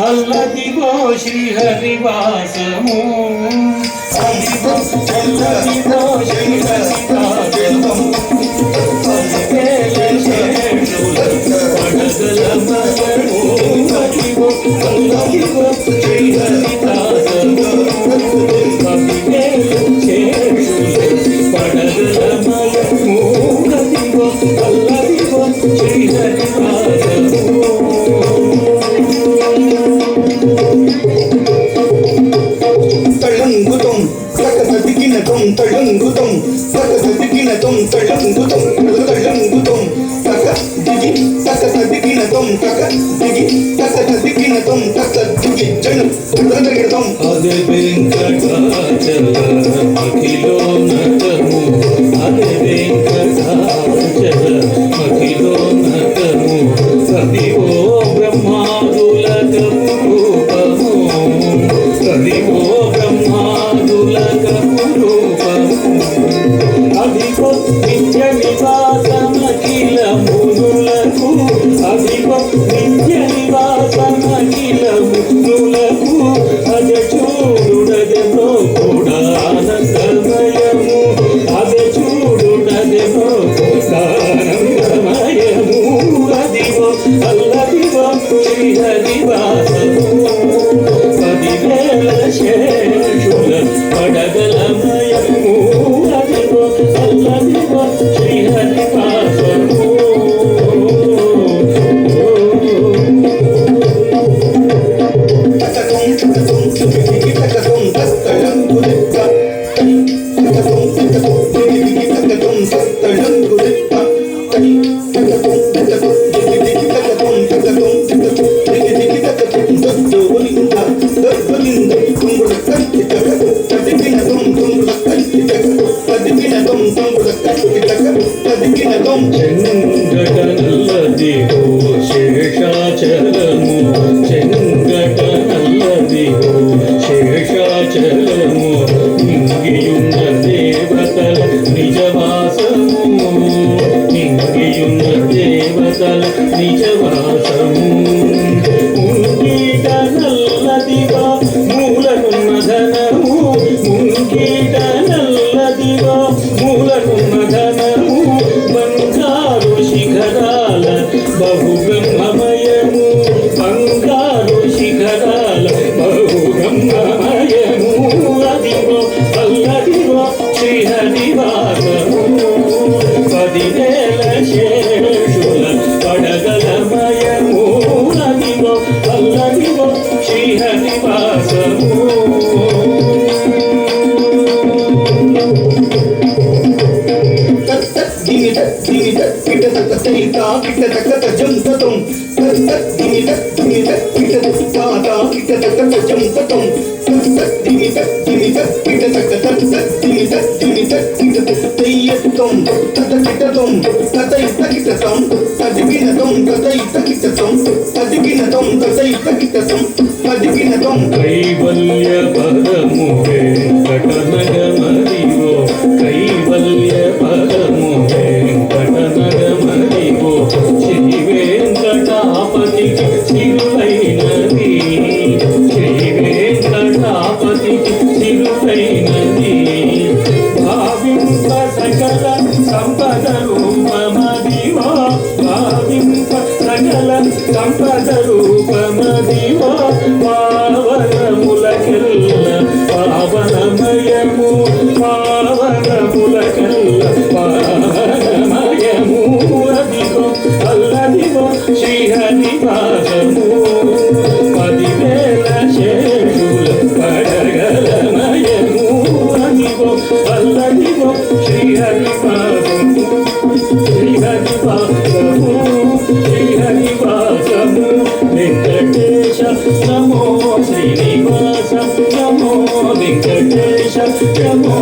అల్లదిగో శ్రీహరివాసము అదిగో అల్లదిగో శ్రీహరివాసము అదిగో అల్లదిగో శ్రీహరివాసము పడగలమయము అదిగో అల్లదిగో శ్రీహరివాసము తళంగుతం తకతదిగినతం తళంగుతం తకతదిగినతం తళంగుతం తళంగుతం తక దిగి తకతదిగినతం తక దిగి తకతదిగినతం తక దిగి జను తకతదిగినతం అదే వెంకటాచల అఖిలో నటము అదే వెంకటాచల అఖిలో నటము సదివో బ్రహ్మాదులక రూపము సదివో బ్రహ్మాదులక రూపము అదిగో నిత్య నివాసమఖిల మునులకు అదిగో నిత్య నివాసమఖిల మునులకు అదే చూడుడదెనో కూడా ఆనందమయము అదే చూడుడదెనో ఆనందమయము అదిగో అల్లదిగో శ్రీహరివాసము పదివేల శేషుల పడగలమయము అదిగో అల్లదిగో శ్రీహరివాసము చెంగటనల్లదిగో శేషాచలము చెంగటనల్లదిగో శేషాచలము నింగియున్న దేవతల నిజవాసము నింగియున్న దేవతల నిజవాసము ముంగీటనల్లదిగో మూలనున్న ధనము ముంగీటనల్లదిగో మూలనున్న ధనము బంగారు శిఖరాల బహుబ్రహ్మమయము బంగారు శిఖరాల బహుబ్రహ్మమయము అదిగో అల్లదిగో శ్రీహరివాసము పదివేల శేషుల పడగలమయము అదిగో అల్లదిగో శ్రీహరివాసము కైవల్య పదము వెంకటనగమదిగో కైవల్య పదము వెంకటనగమదిగో శ్రీ వెంకటాపతికి సిరులైనది శ్రీ వెంకటాపతికి సిరులైనది భావింప సకల సంపద రూపమదివో భావింప సకల సంపద రూపమదివో పావనములకెల్ల పావనమయము పావనములకెల్ల పావనమయము అదిగో అల్లదిగో శ్రీహరివాసము పదివేల శేషుల పడగలమయము అదిగో అల్లదిగో శ్రీహరివాసము శ్రీహరివాసము శ్రీహరివాసము వెంకటేశ నమో శ్రీనివాస నమో వెంకటేశ నమో